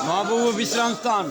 महबूब विश्राम स्थान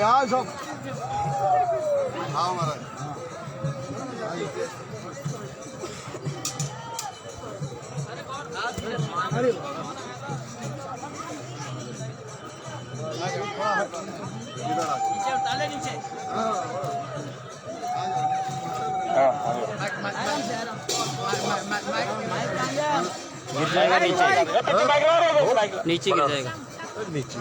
यार सब हाँ महाराज अरे नीचे ताले नीचे गिर जाएगा नीचे नीचे गिर जाएगा नीचे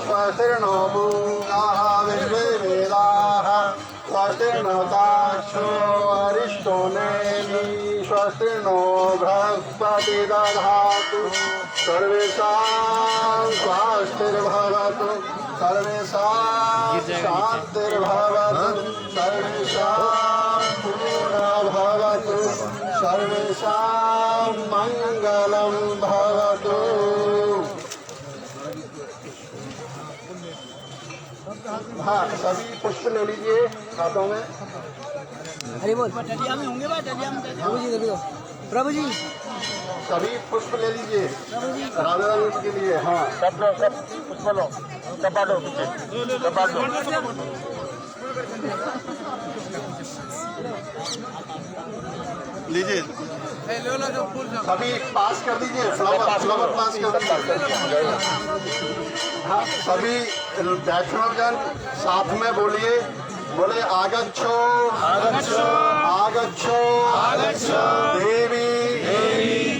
स्वस्तिर्नो मूलाः विश्वे वेदाः स्वस्तिर्नो दाक्षो अरिष्टो नेमि स्वस्तिर्नो बृहस्पति दधातु सर्वेषां स्वास्तिर्भवतु सर्वेषां शान्तिर्भवतु सर्वेषां पूर्णभवतु सर्वेषां मङ्गलं भवतु। हाँ सभी पुष्प ले लीजिए हाथों में। अरे बोल टलिया में होंगे भाई टलिया में प्रभु जी देखो प्रभु जी सभी पुष्प ले लीजिए राधा रानी के लिए। हाँ सब लो सब पुष्प लो सब बांटो पीछे सब बांटो। लीजिए सभी पास कर दीजिए फ्लावर पास कर दीजिए। हाँ सभी वैष्णवजन साथ में बोलिए बोले आगच्छो आगच्छो आगच्छो आगच्छो देवी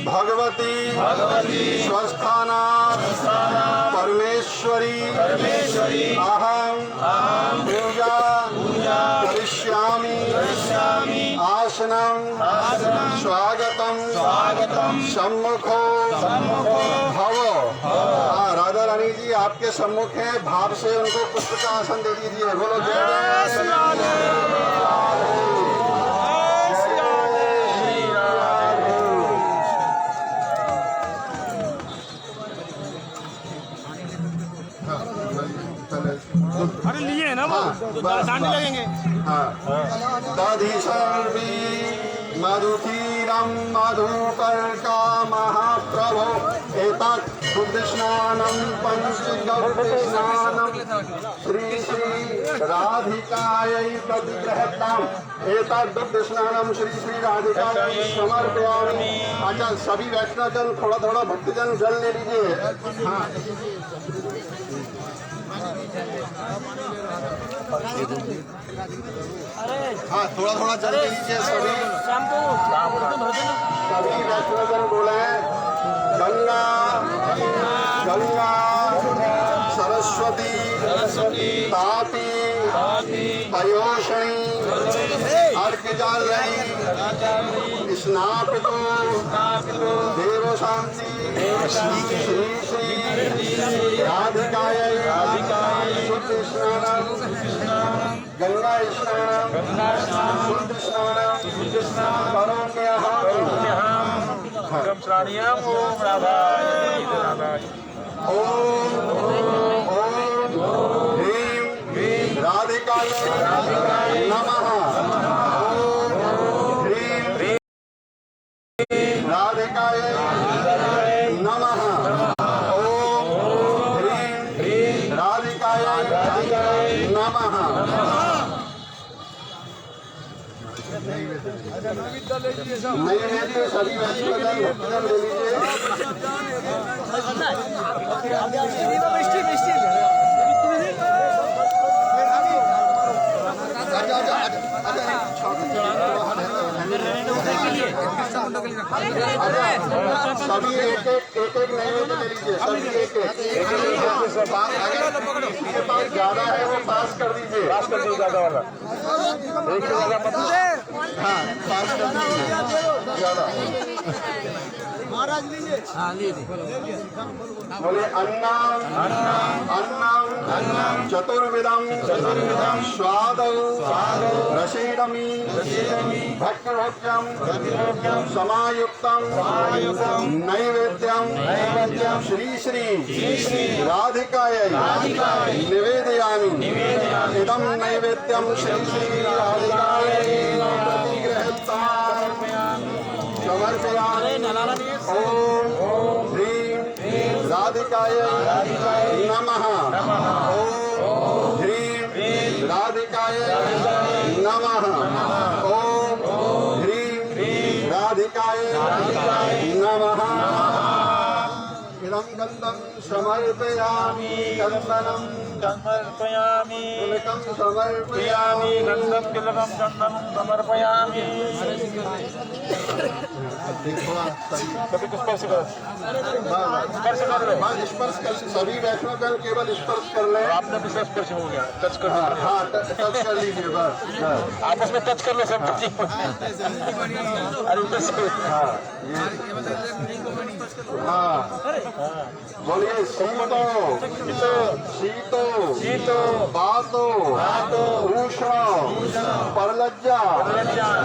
भगवती भगवती स्वस्थाना परमेश्वरी परमेश्वरी अहम अहम पूजा पूजा करिष्यामि करिष्यामि आसनम आसनम स्वागतम स्वागतम सम्मुखो सम्मुखो भव। हाँ राधा रानी जी आपके सम्मुख हैं भाव से उनको पुष्प का आसन दे दीजिए। बोलो जय श्री राधे। अरे लिए ना वो दांडी लगेंगे। हाँ दधि सर्वी मधुकीरम मधुपर्का महाप्रभो एतत् शुद्ध स्नानं पंचगौरी स्नानं श्री श्री राधिकायै प्रतिगृह्यताम् एतत् दुग्ध स्नानं श्री श्री राधिकायै समर्पयामि। अच्छा सभी वैष्णवजन थोड़ा थोड़ा भक्तजन जल ले लीजिए। हाँ हाँ थोड़ा थोड़ा जल ले लीजिए सभी। सभी वैष्णवजन बोले गंगा गंगा सरस्वती सरस्वती तापी पयोषणी अर्घ्य जल रही स्नापितो देव शांति श्री श्री राधिकायै शुद्ध स्नानं गंगा स्नानं शुद्ध स्नानं करोम्यहम्। ओम राधाय ओम ह्रीं राधिकायै नमः। ओम ह्रीं राधिकायै नमः। ओम ह्रीं राधिकायै नमः। नैवेद्य सभी वैष्णवजन भक्तजन ले लीजिए। सभी एक एक नैवेद्य ले लीजिए। सभी एक अगर किसी के पास ज्यादा है वो पास कर दीजिए। पास कर दीजिए ज्यादा वाला एक ज्यादा। हाँ पास कर दीजिए ज्यादा। हाँ लिए थे बोले अन्नम अन्नम चतुर्विधम स्वाद रसेदमी भक्तिभोज्यम समायुक्तम नैवेद्यम श्री श्री राधिकायै निवेदयामि इदं नैवेद्यम श्री श्री राधिकायै प्रतिगृह्यताम् समर्पयामि। ओम ह्रीं राधिकायै नमः। ओम ह्रीं राधिकायै नमः। ओम ह्रीं राधिकायै नमः। इदं गन्धं समर्पयामि चन्दनं समर्पयामि तिलकं समर्पयामि गन्धं तिलकं चन्दनं समर्पयामि। कभी कुछ स्पर्श करो, स्पर्श कर लो। हाँ स्पर्श कर सभी वैष्णवगण केवल स्पर्श कर ले। आपने भी स्पर्श हो गया, टच कर हाँ टच कर लीजिए बस। आपस में टच कर लो सब। अरे ऊपर से हाँ ये हाँ बोलिए शीतो शीतो शीतो बातो उष्ण परलज्जा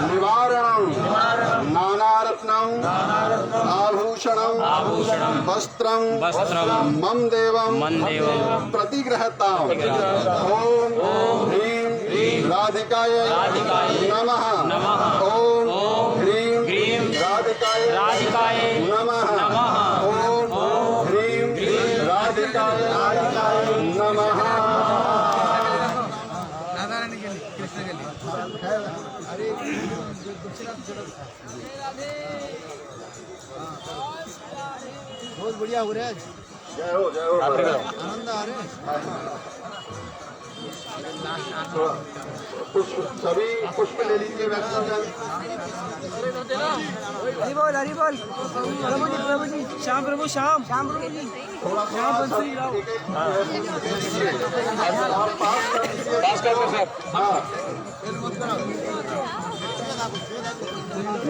निवारणं नानारत्नं आभूषणं वस्त्रं मम देवं प्रतिगृह्यताम्। ओम ह्रीं राधिकायै नमः। ओम ह्रीं राधिकायै नमः। ओम ह्रीं राधिकायै नमः। बहुत बढ़िया हो रहा है जय हो आनंद आ रहा है। पुष्प सभी पुष्प ले लीजिए वैष्णवगण। हरि बोल प्रभु जी श्याम प्रभु श्याम प्रभु जी थोड़ा श्याम बंसी लाओ। पास कर लो सब। हाँ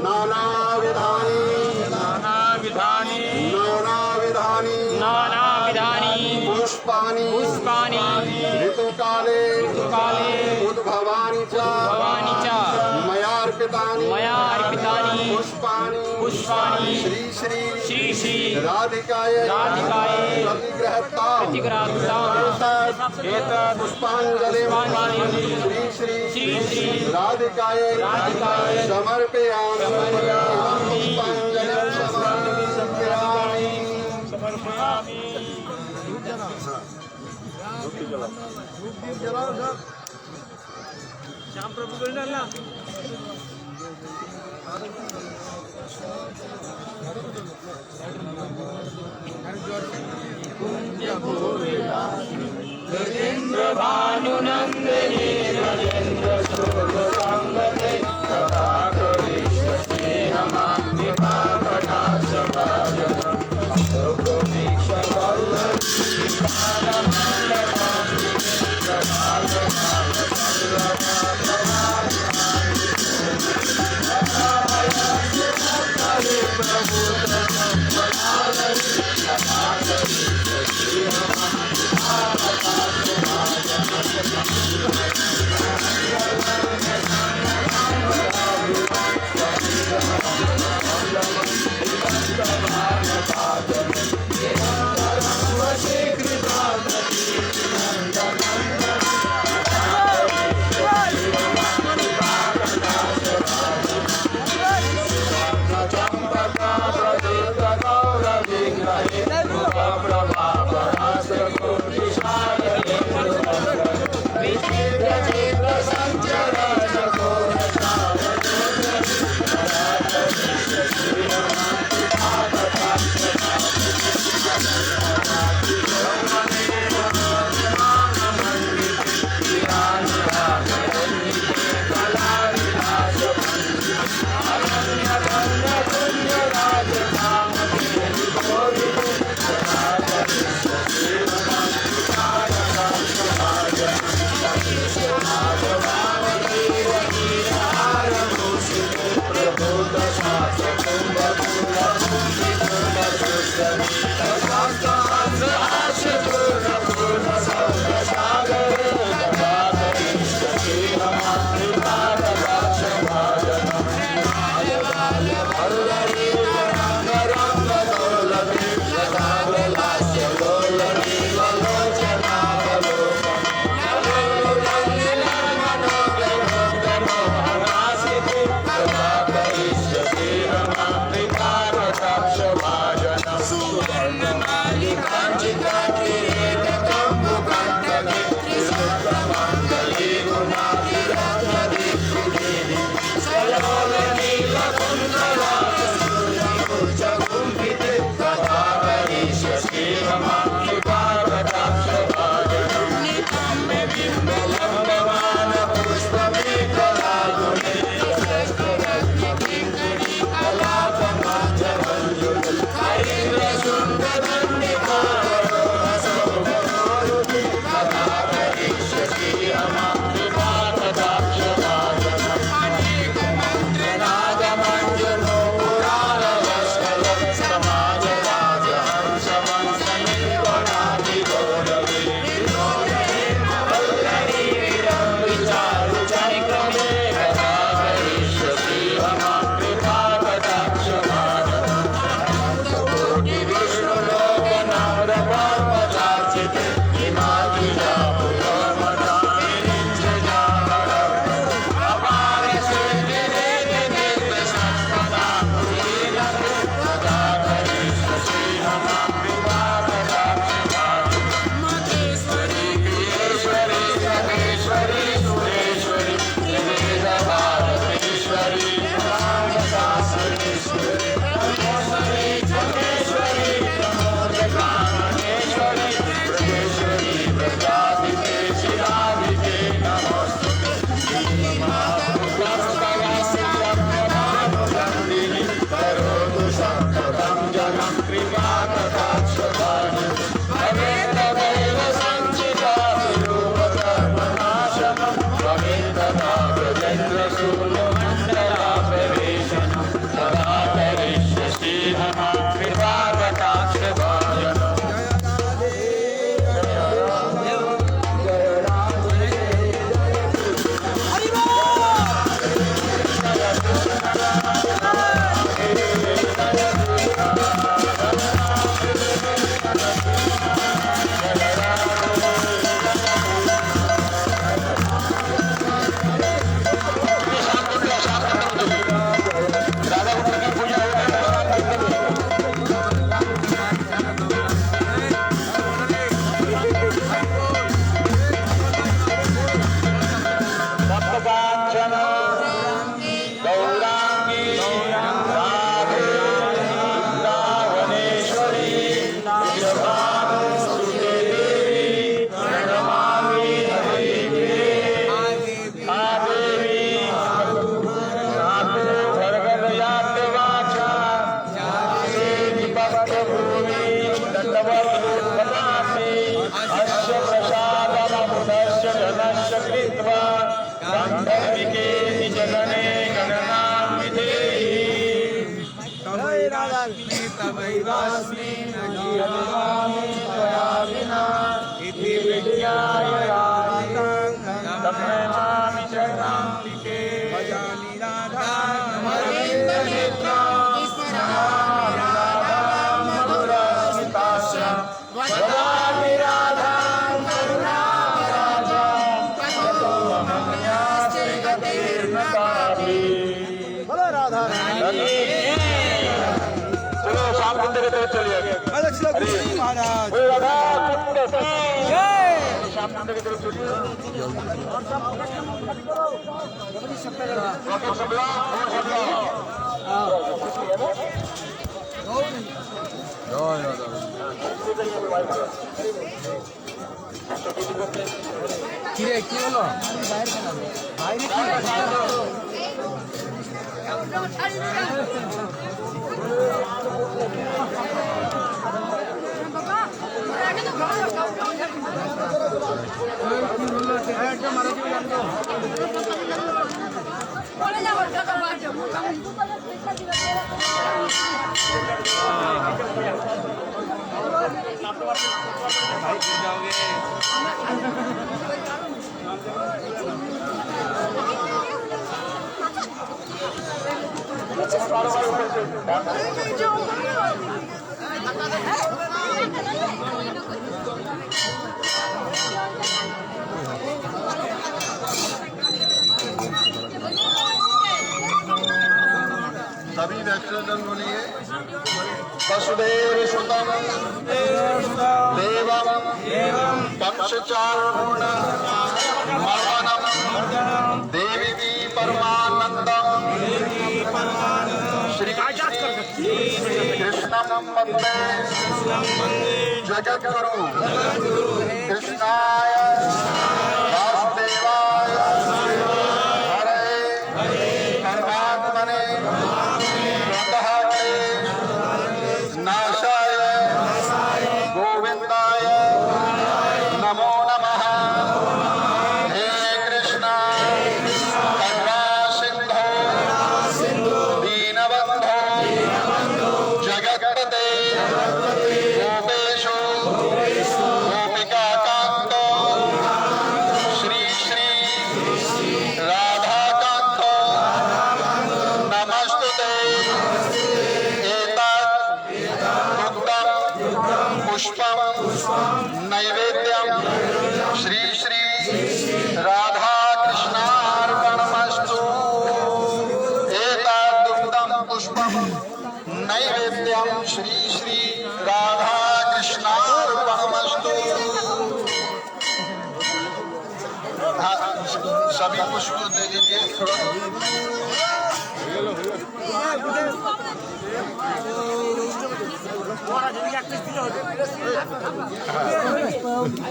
नाना विधानी पुष्पानि ऋतुकाले उद्भवानि च मयार्पितानि पुष्पानि श्री श्री राधिकायै प्रतिगृह्यताम्। एतत् पुष्पाञ्जलिं श्री श्री राधिकायै समर्पयामि। पुष्पाञ्जलिं समर्पयामि। श्याम प्रभु को डालना। प्रभु प्रवेशनं सदा करिष्यसि नमः कृपाकटाक्षभाजनं सभी वैष्णवजन बोलिए वसुदेव सुतम देवम पक्षचारण मर्दनम देवी की परमानंदम श्री कृष्णम वंदे जगद्गुरु कृष्णाय वासुदेवाय हरे परमात्मने नाशाय गोविंदाय नमो नमः। हे कृष्णा करुणा सिंधो दीनबंधो जगत्पते गोपेशो गोपिका कांतो श्री श्री राधा कांतो नमस्तुते। पुष्पम नैवेद्यम श्री श्री राधा कृष्णार्पणमस्तु। एतद्दुग्धं पुष्पम नैवेद्यम श्री श्री राधा कृष्णार्पणमस्तु। सभी पुष्प दे दीजिए थोड़ा।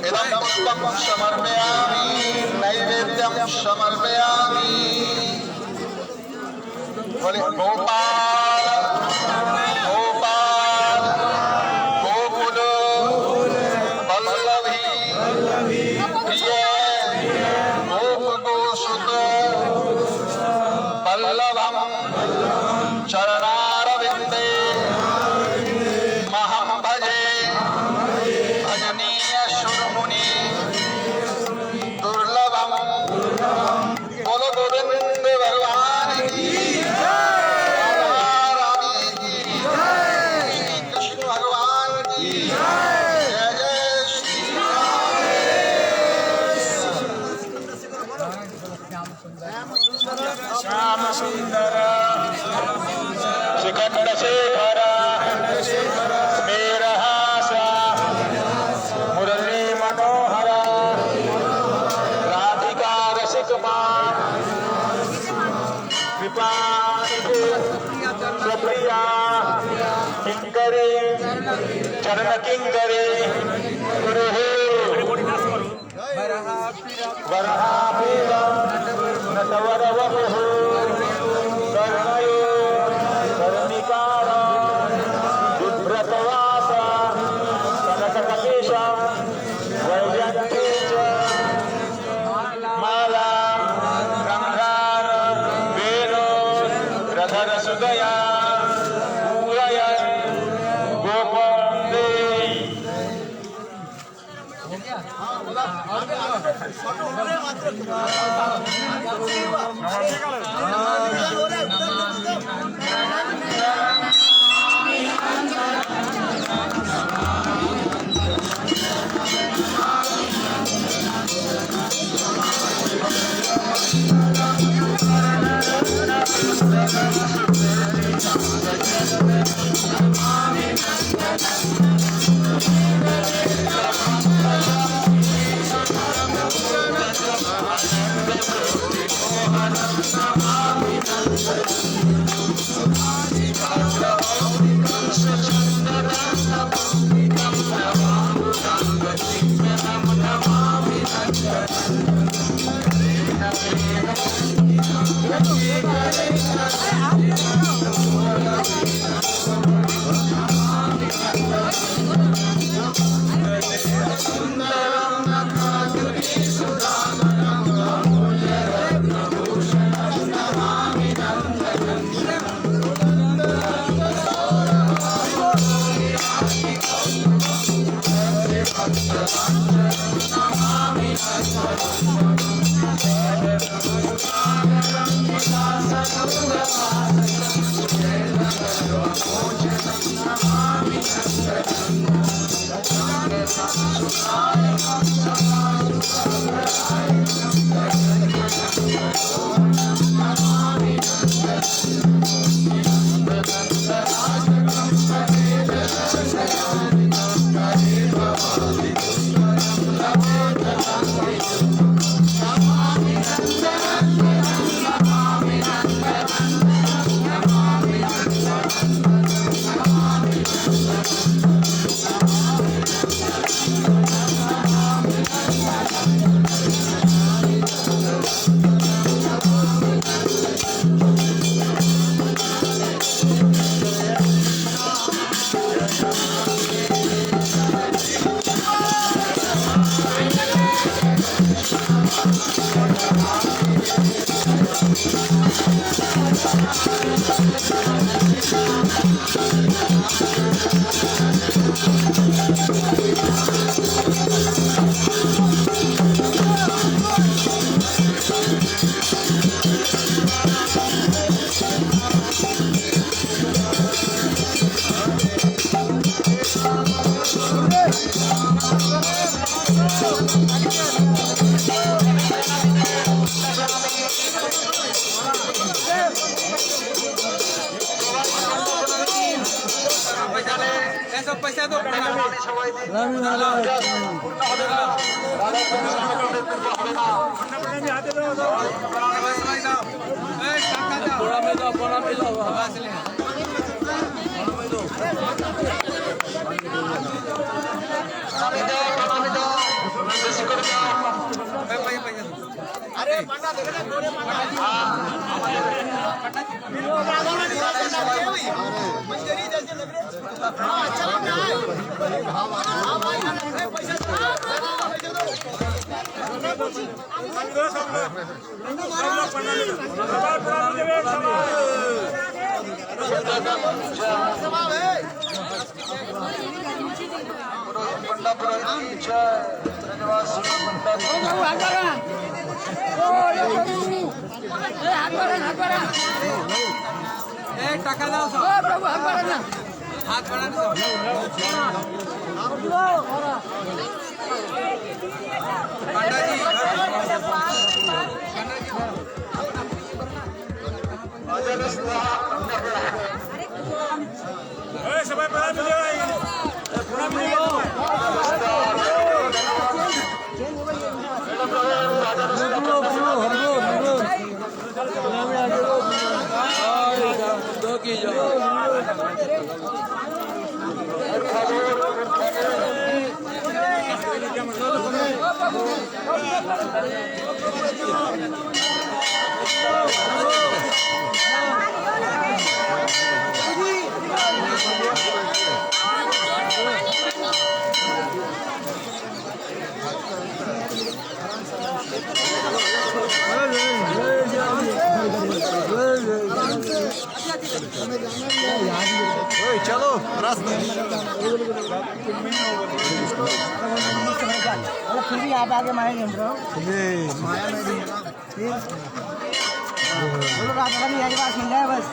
इदं पुष्पं समर्पयामि नैवेद्यं समर्पयामि। बोले गोपाल गोपाल गोकुल वल्लभी प्रिय गोप गोसुत वल्लभम चरणारविंदे महं भजे भजनीय शुरमुनि दुर्लभम। बोलो गोविंद भगवान की राधा रानी की श्री कृष्ण भगवान की जय जय श्री श्याम सुंदर शिखंड शेखर स्मेरहास मुरली मनोहर राधिका रसिकमा विपानिधि सुप्रिया किंकरे चरण किंकरे गुरुः वरहापीडा नटवरवपुः कर्णयो कर्णिकारा बिभ्रतवास कनककपिश वैजयन्ती च माला गन्धार वेणो रथरसुदया पूरयन् गोपन्दे। पैसा दो अरे पैसा টাকা দাও প্রভু হাত বাড়ান না হাত বাড়ান चलो रास्ता फिर भी आप आगे मारेंगे ब्रो माया में भी बोलो रात का नहीं पास मिल जाए बस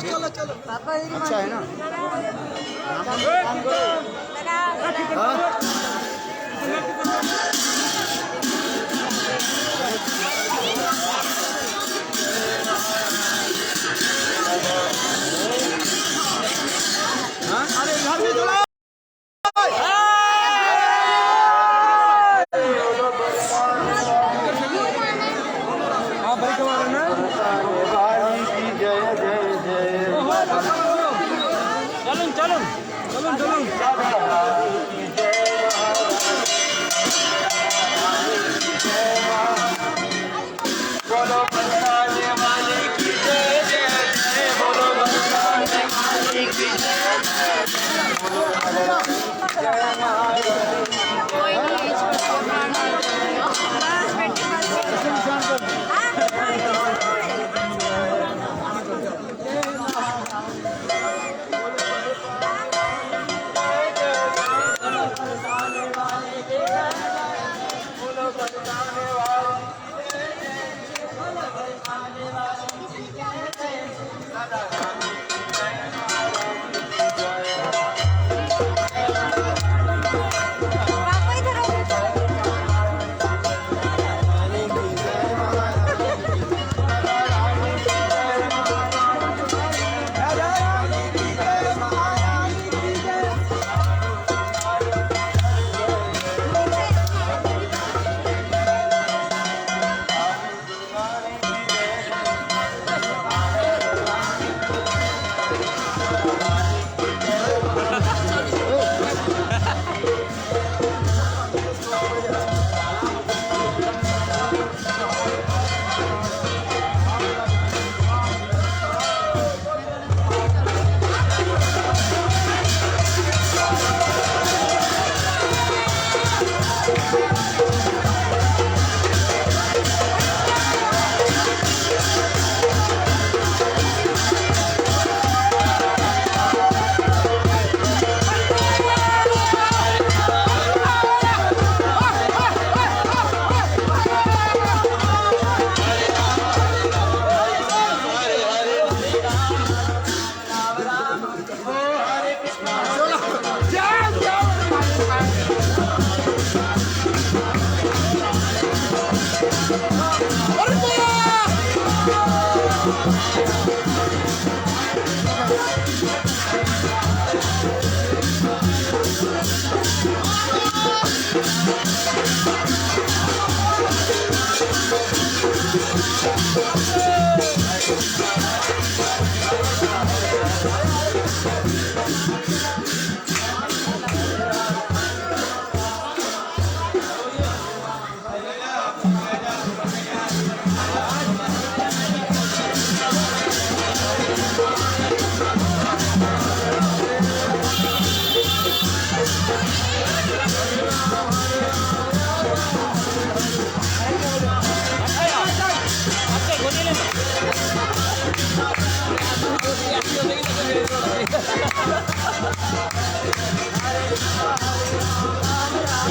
चलो चलो अच्छा है ना अरे घर में चलो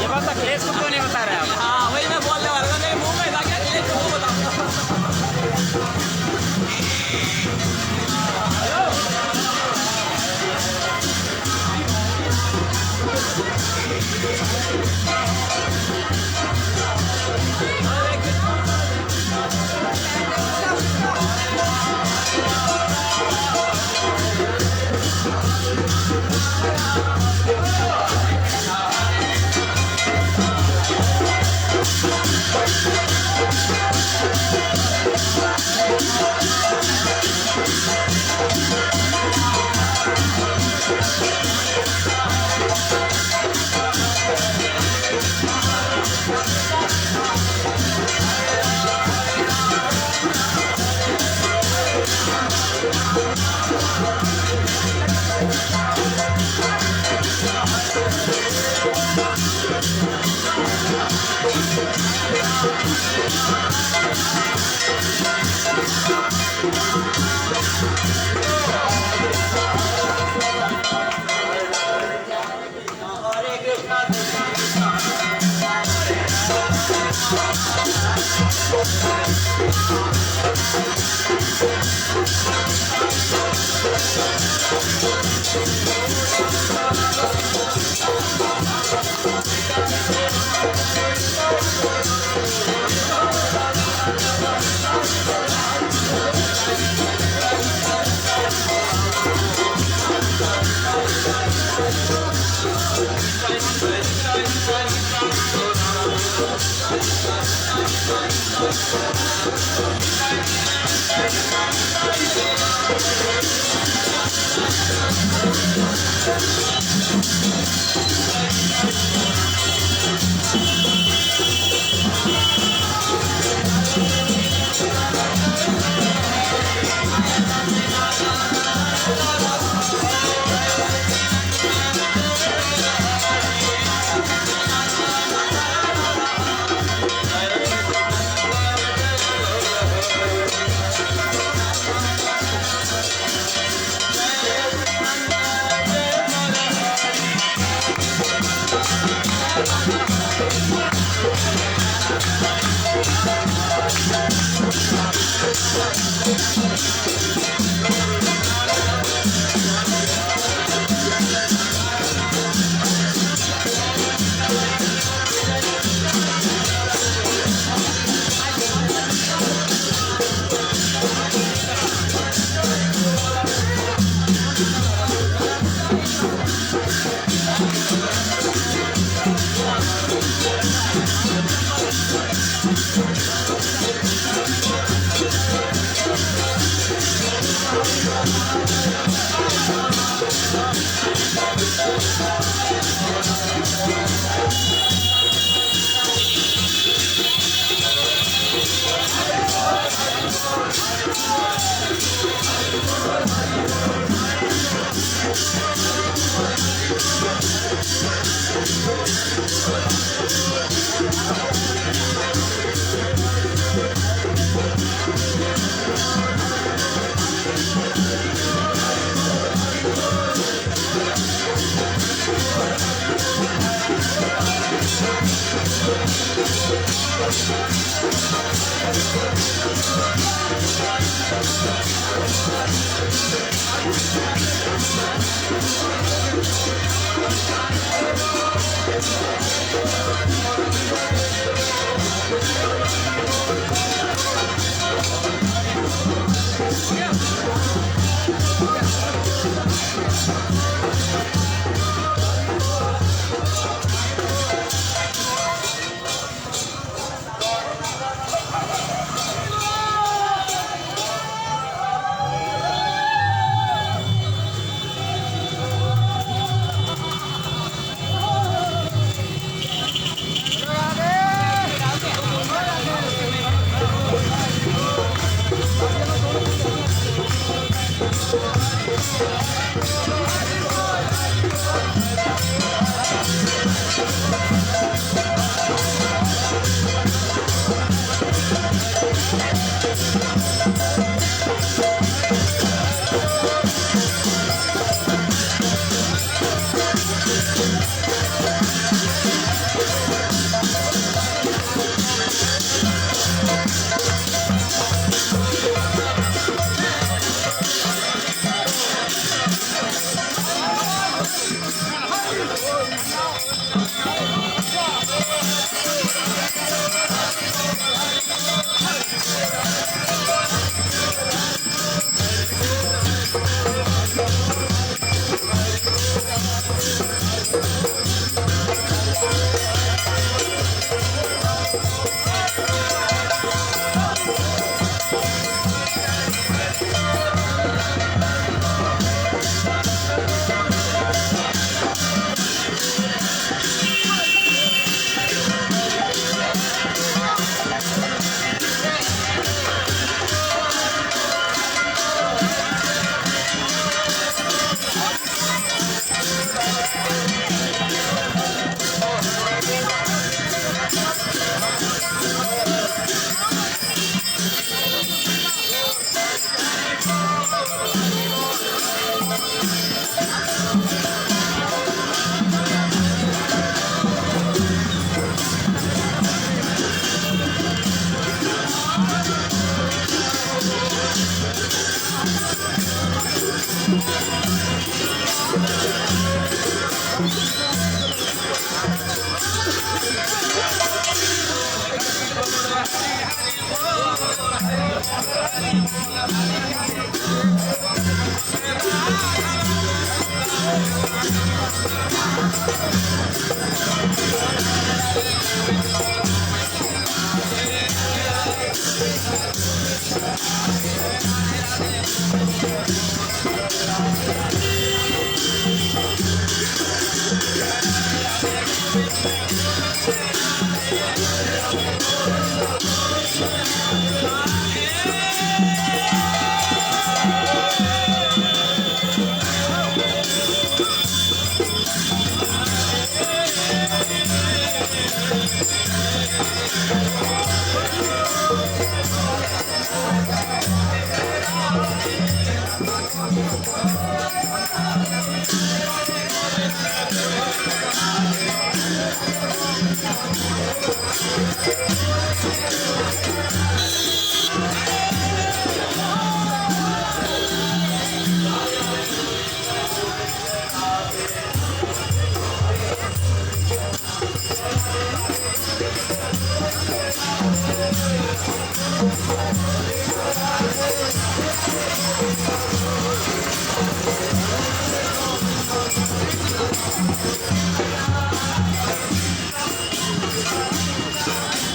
ये बात अखिलेश को क्यों नहीं बता रहे आप? हाँ वही मैं बोलने वाला था, मेरे मुंह में था क्या अखिलेश को बताऊंगा।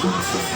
Thank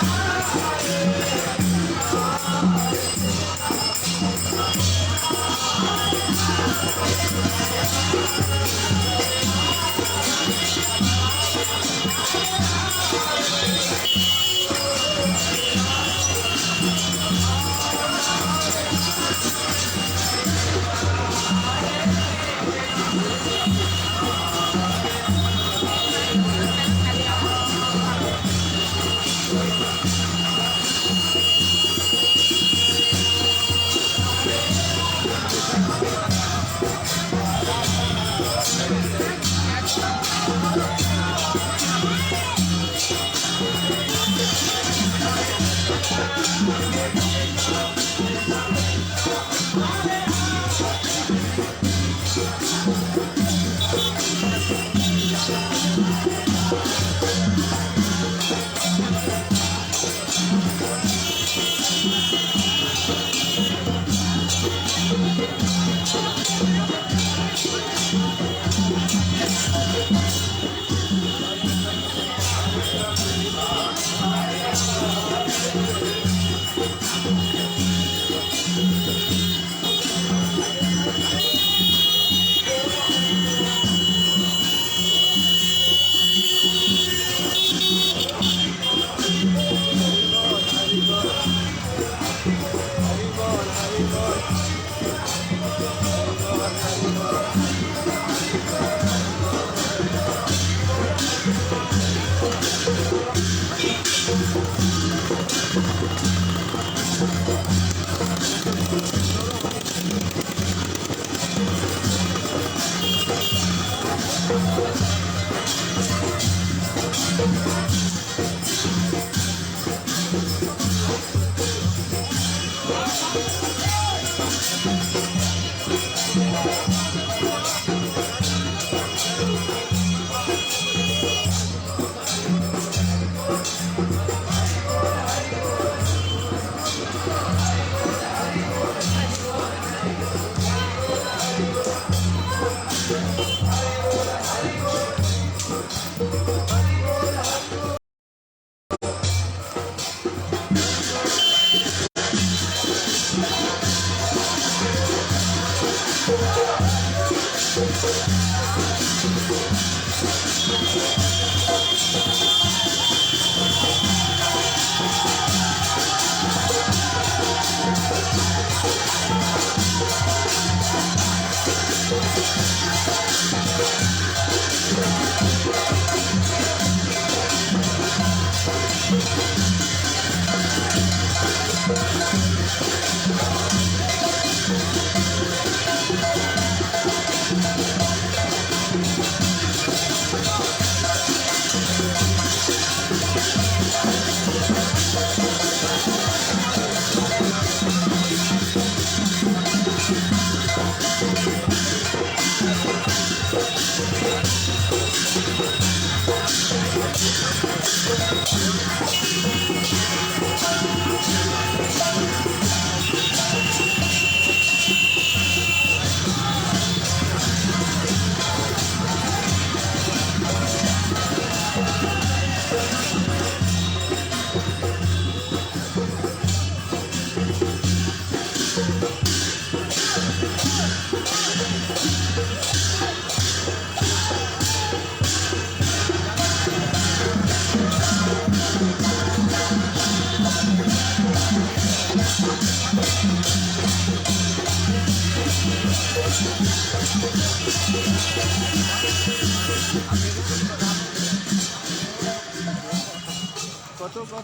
Let's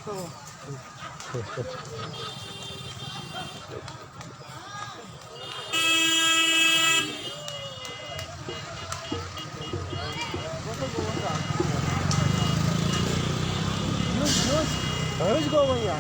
go, भैया.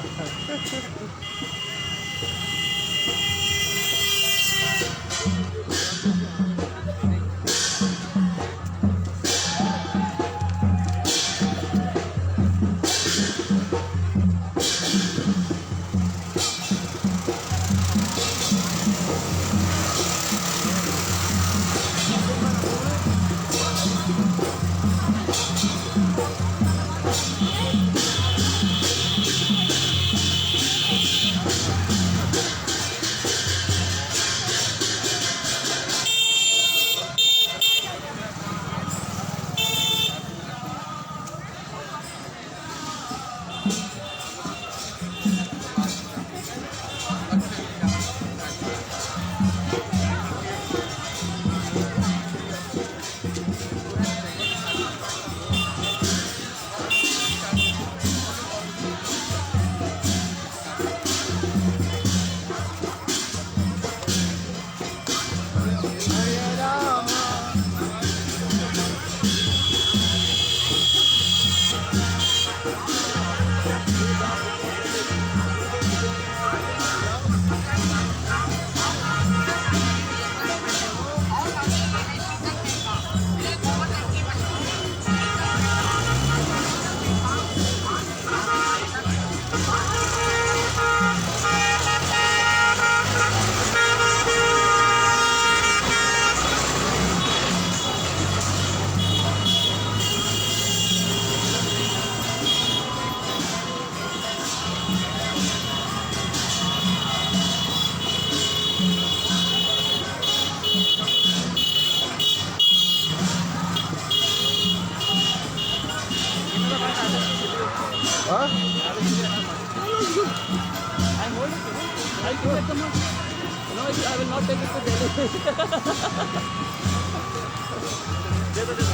I will not take it to Delhi.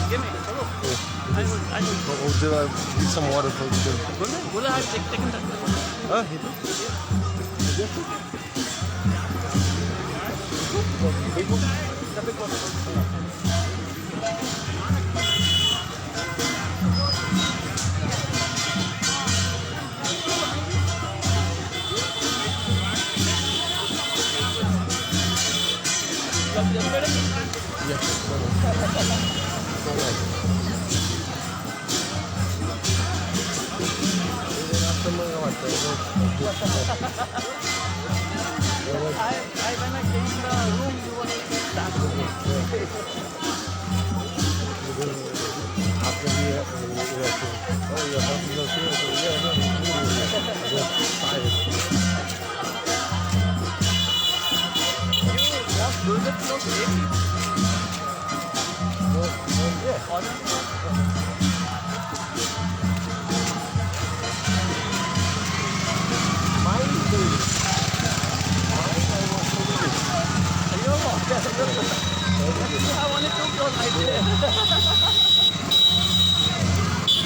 Give me. I will. I'll need some water for you. Will I have taken that? Huh? When I came to the room, you were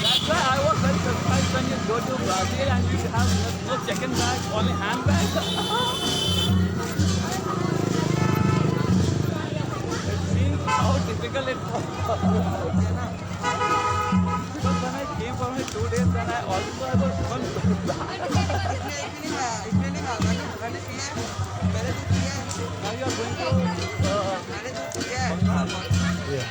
That's why I was very surprised when you go to Brazil and you have no check-in bag, only handbag. It seems how difficult it was. Because when I came for my 2 days, then I was one bag. Now you are going to Yeah.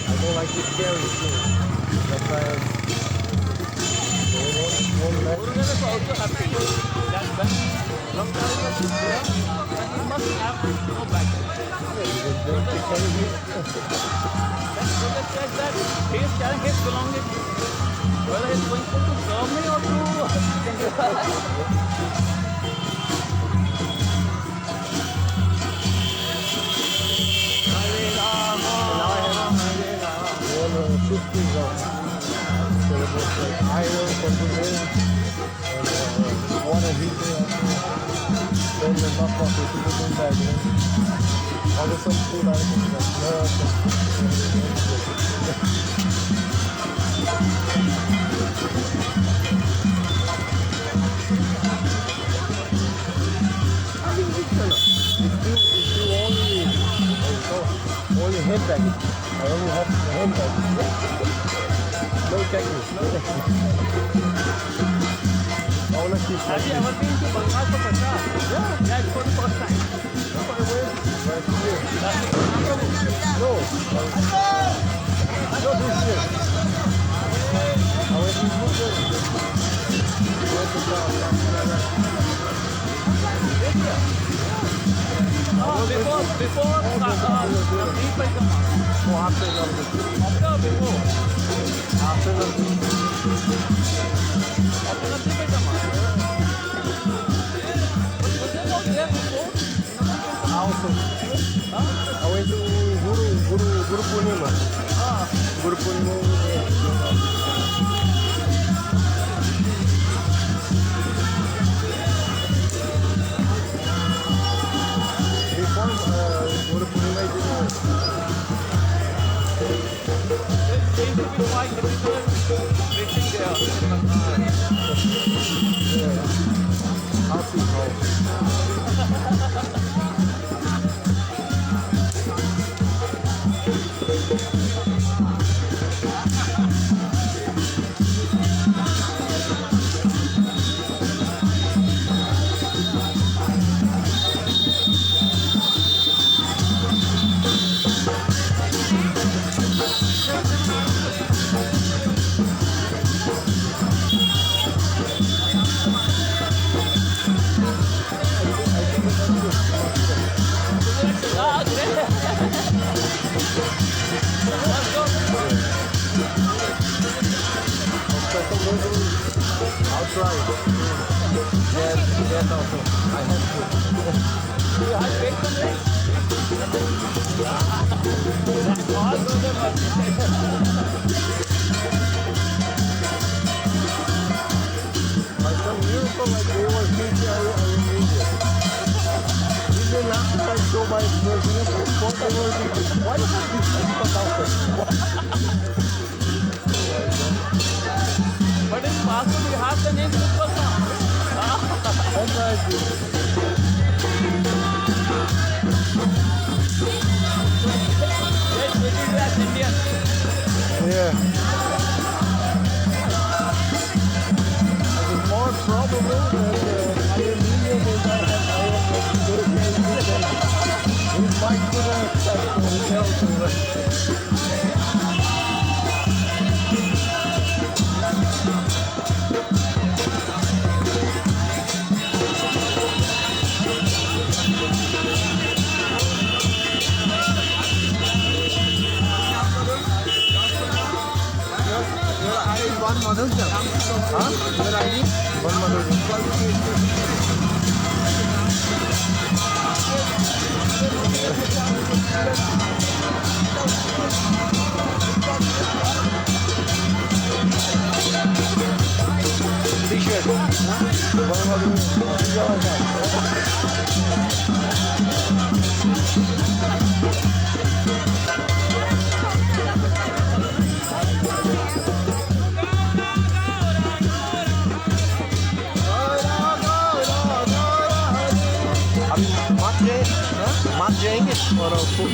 I don't like it scary too. That's why Murugan is also happy that when from Kerala to there, then you must have to go back. Then Murugan said that he is carrying his belongings, whether he is going to Germany or to shooting iron good there. And water heat there. Then the top of it, you put in bag. Also some food items like nuts only hand baggage. I only have the hand baggage. No checkers. No checkers. All of these. Have you ever been to Bengal for Punjab? Yeah. Yeah, it's for the first time. Right here. No. No, this year. I went to Google. Went to Before Navdeep Paikama. Oh, after Navdeep. After or before? After Navdeep. After Navdeep Paikama. Was there not there before? Also. I went to Guru Purnima. Guru Purnima. Before Guru Purnima, I didn't. They used to be quite difficult reaching there in Bengal. Yeah. I'll see how. I'll try. Yes, also. I have to. You have baked something? All those are By some miracle, like they were teaching, I will read it. Even after I show my president, what I will read it. Why did I do this? But in passport you have the name Superstar. That's why I do. Yes, it is as Indian. Yeah. It is more probable that Aluminium is not as high as we might put an exception to it. One mother's job. Huh? Your ID? One mother's T-shirt. One mother's मात जाएंगे और कुछ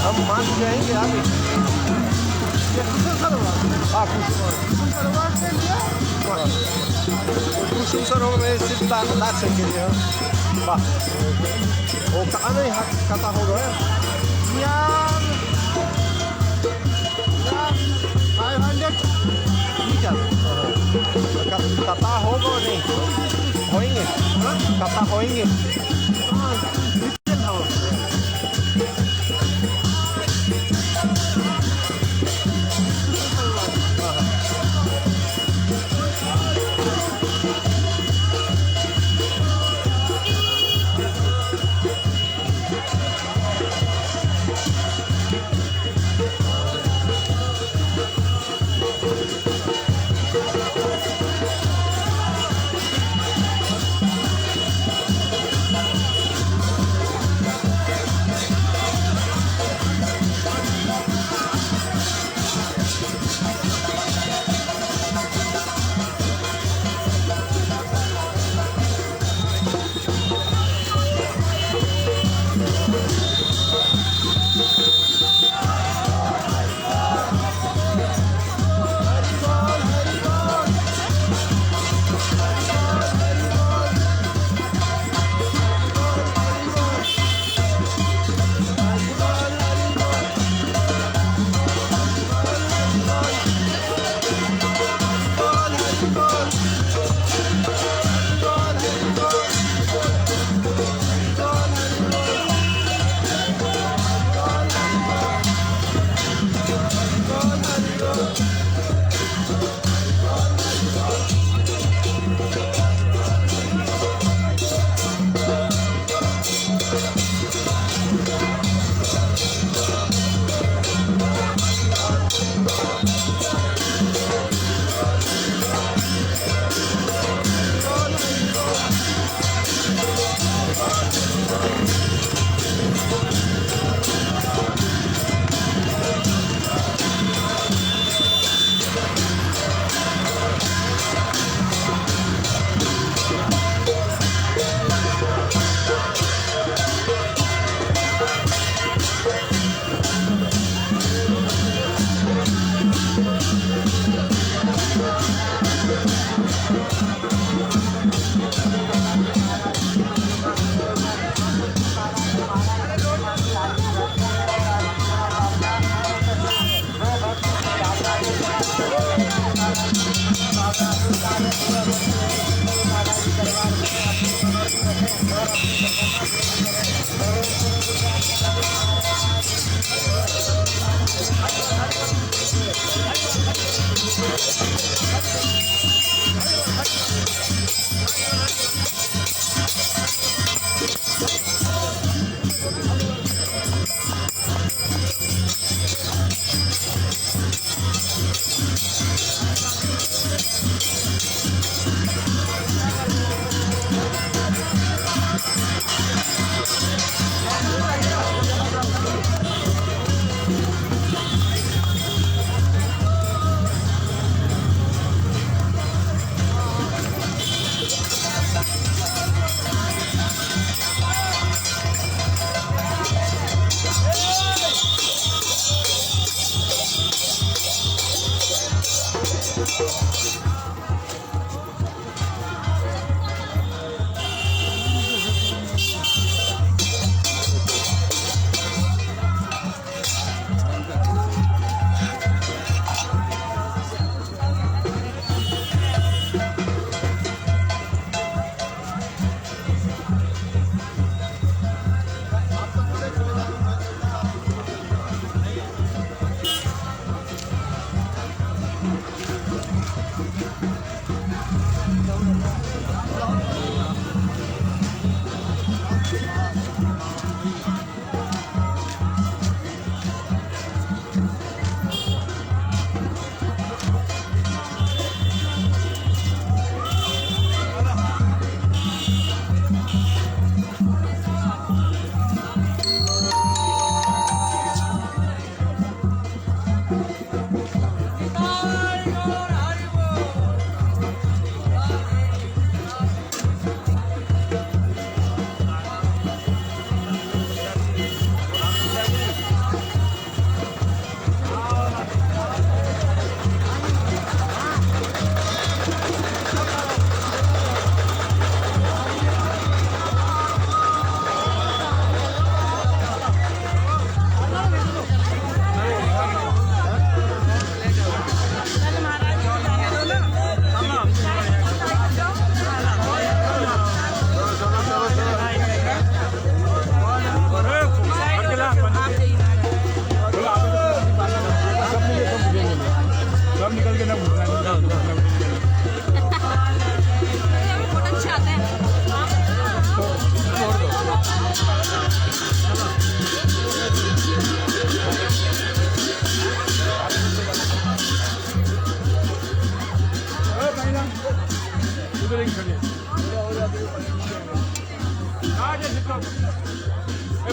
हम मात जाएंगे आगे कुछ सरोवर में सिर्फ दांत संकेत है वो कहाँ नहीं हाथ कटा होगा यार 500 मीटर कटा होगा नहीं होएंगे कटा होएंगे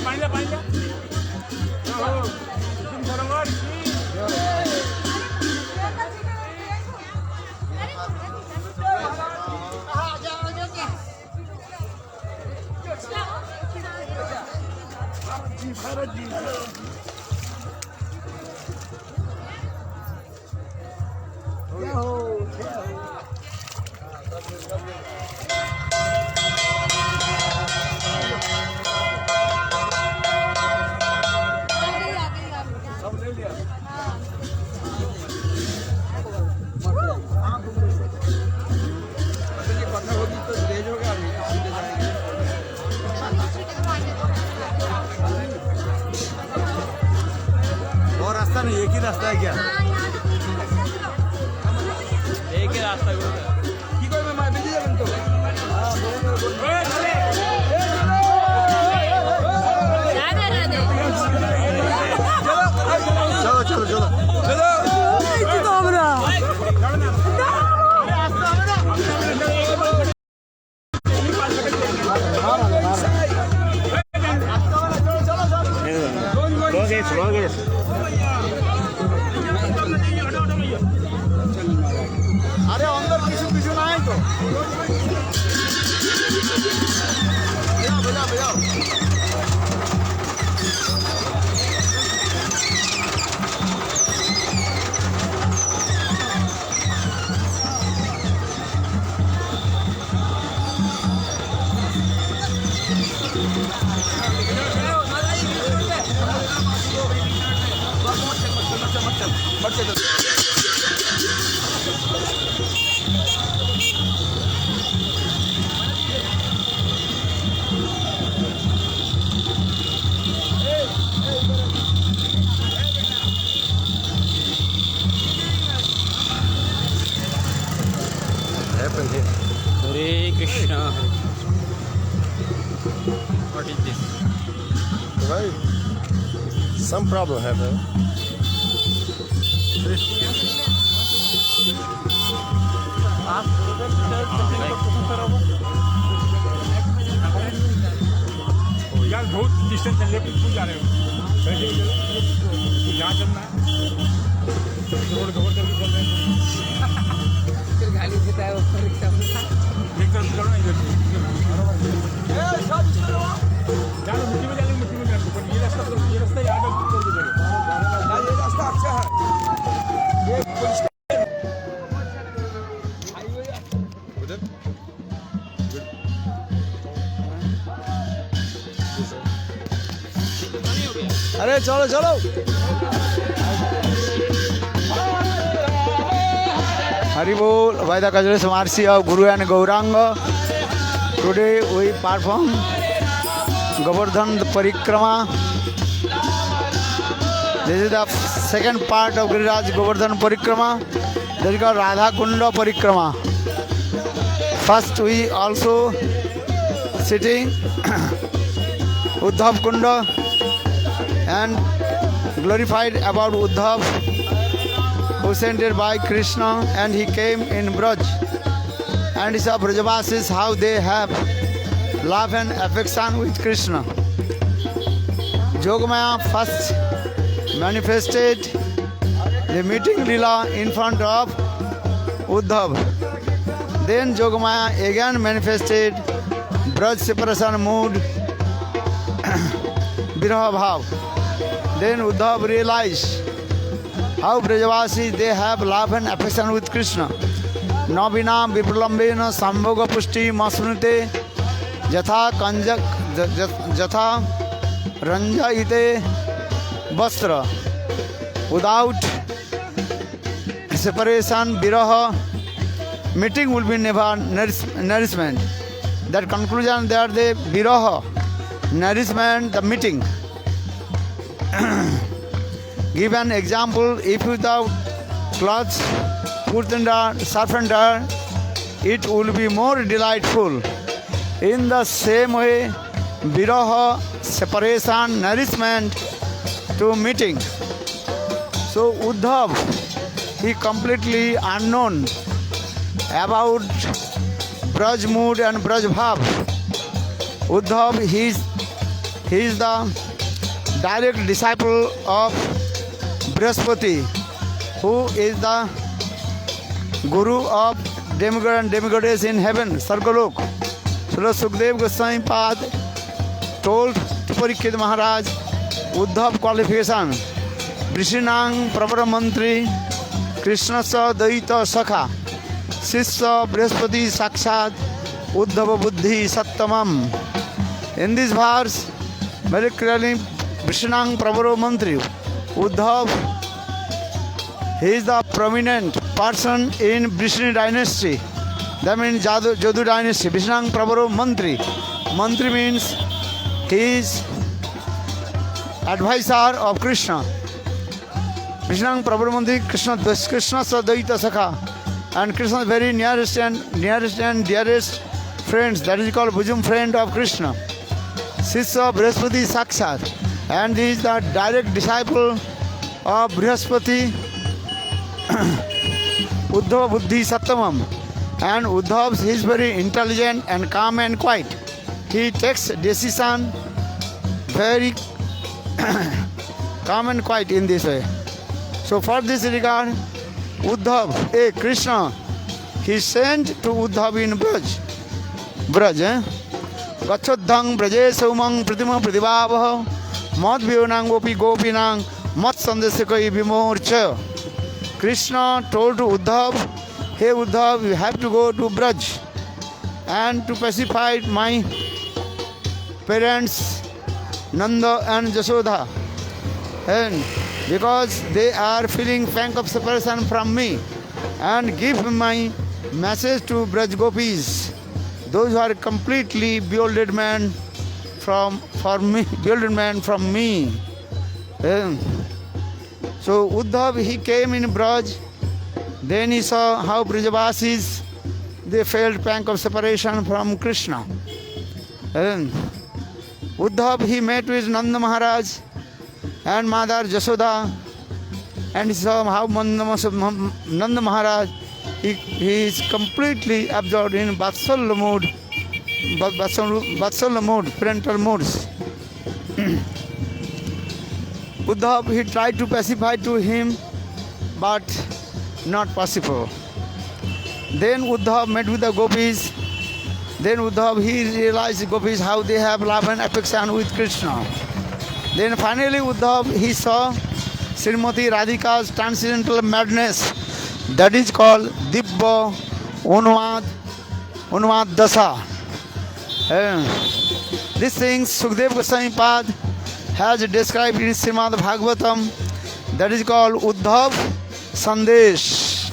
पानी ले तुम बरोबर और रास्ता नहीं, एक ही रास्ता है क्या? एक ही रास्ता है की कोई मैं बिजी है तो चलो चलो चलो अरे अंदर पीछू पीछू ना है तो बजाओ बजाओ Hare Krishna. What is this? Right. Some problem happened. यार बहुत डिस्टेंस है लेकिन तू जा रहे हो कैसे यहाँ चलना है रोड कवर करके चल रहे हैं गाड़ी से टायर ऊपर रिक्शा में एक तरफ चलो ना इधर से जानो मिट्टी में जाने मिट्टी में जाने पर ये रास्ता याद रखो ये रास्ता अच्छा है ये पुलिस अरे चलो चलो Hari Bol, by the Kajal Samarsi of Guru and Gauranga. Today we perform Govardhan Parikrama. This is the second part of Giriraj Govardhan Parikrama. That is called Radha Kunda Parikrama. First we also sitting Uddhav Kunda and glorified about Uddhav, who sent by Krishna, and he came in Braj and he saw Brajavasis how they have love and affection with Krishna. Jogamaya first manifested the meeting lila in front of Uddhav. Then Jogamaya again manifested Braj separation mood, Viraha Bhav. Then Uddhav realized how Brajavasis they have love and affection with Krishna. Navina vipralambena sambhoga pushti masnute jatha kanjak jatha ranjaite vastra. Without separation, viraha, meeting will be never nourishment. That conclusion there the viraha, nourishment, the meeting. Give an example, if without clothes put under surf and dirt, it will be more delightful. In the same way, viraha, separation, nourishment to meeting. So Uddhav, he completely unknown about Braj mood and Braj bhav. Uddhav, he is the direct disciple of Brihaspati, who is the guru of demigod and demigoddess in heaven, Sargalok. So Sukdev Goswami Pad told to Parikshit Maharaj, Uddhav qualification, Vrishinang Pravara Mantri, Krishna Sa Daita Sakha, Sisya Brihaspati Sakshat, Uddhava Buddhi Sattamam. In this verse, very clearly, Vrishinang Pravara Mantri, Uddhav, he is the prominent person in Vrishni dynasty. That means Jadu dynasty. Vrishinang Pravara Mantri. Mantri means he is advisor of Krishna. Vrishinang Pravara Mantri, Krishna Sadaita Sakha. And Krishna's very nearest and dearest friends. That is called bosom friend of Krishna. Sisya Brihaspati Sakshat. And he is the direct disciple of Brihaspati, Uddhava Buddhi Sattamam. And Uddhav is very intelligent and calm and quiet. He takes decision very calm and quiet in this way. So for this regard, Uddhav, Krishna, he sent to Uddhav in Braj. Gacchodhang Braje Saumang Pratima Pradivavaha Mat Vyonang Gopinang Mat Sandesakai Vimorcha. Krishna told to Uddhav, hey Uddhav, you have to go to Braj and to pacify my parents Nanda and Jashoda, and because they are feeling pang of separation from me, and give my message to Braj Gopis, those who are completely bewildered man from me. So Uddhav, he came in Braj. Then he saw how Brajavasis, they felt pang of separation from Krishna. And Uddhav, he met with Nanda Maharaj and Mother Jashoda, and he saw how Nanda Maharaj, he is completely absorbed in Vatsalya mood, parental moods. Uddhav, he tried to pacify to him, but not possible. Then Uddhav met with the gopis. Then Uddhav, he realized gopis how they have love and affection with Krishna. Then finally Uddhav, he saw Srimati Radhika's transcendental madness. That is called Dibba Unvad Dasa. These things Sukdev Goswami Pad has described in Srimad Bhagavatam. That is called Uddhav Sandesh.